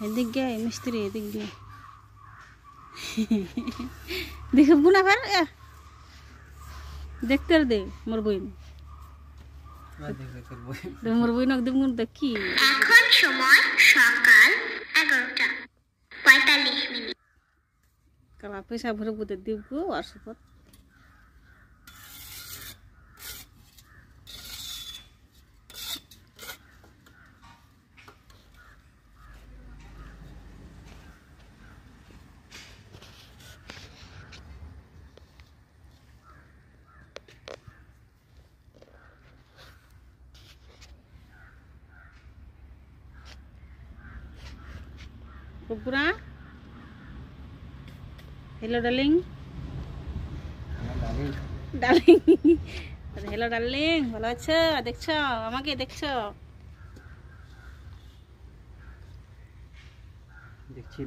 এদিক গে মিস্ত্রি এদিক গে দেখবো না ফের দেখতে দে মোর বইন মোর বইন একদম দেখি এখন সময় সকাল 11:45 কালা পয়সা ভরে বুঝে দিব আর সপত Pura, hello darling, darling, hello darling, ভালো আছো? দেখছো আমাকে দেখছো? দেখছি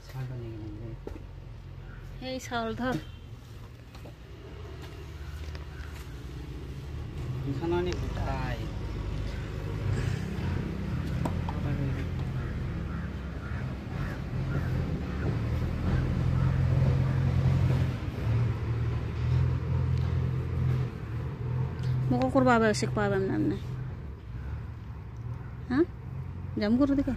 ছাড়বা নেই এই চাউল ধর এখানে অনেক গোটাই মুখো করবা শিখ পাবেন না আপনি হ্যাঁ জাম করো দেখে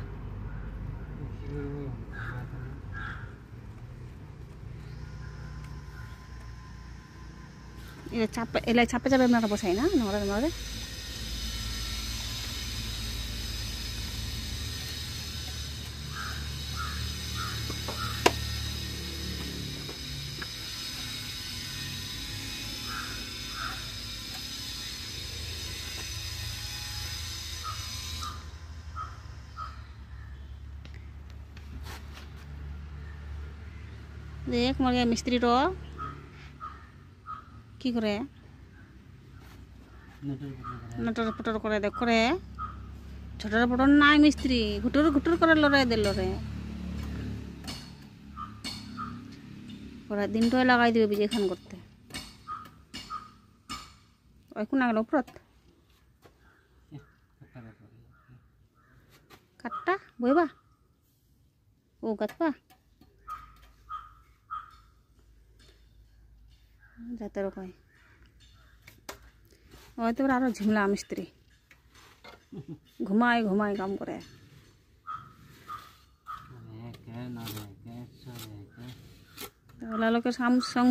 এলা চাপে যাবে আপনারা বসাই না নড়ে নড়ে দেখ মরে মিস্ত্রি র কি করে নটর পটর করে দেখ করে ছোটর পটর নাই মিস্ত্রি ঘুটুর ঘুটুর করে লড়াই দিল রে ওরা দিনটাই লাগাই দিবে বিজে খান করতে ওই কোন আগলো উপরত কাটটা বইবা ও কাটবা যাতে রকম হয়তো আরো ঝিমলা মিস্ত্রি ঘুমায় ঘুমায় কাম করে লোকের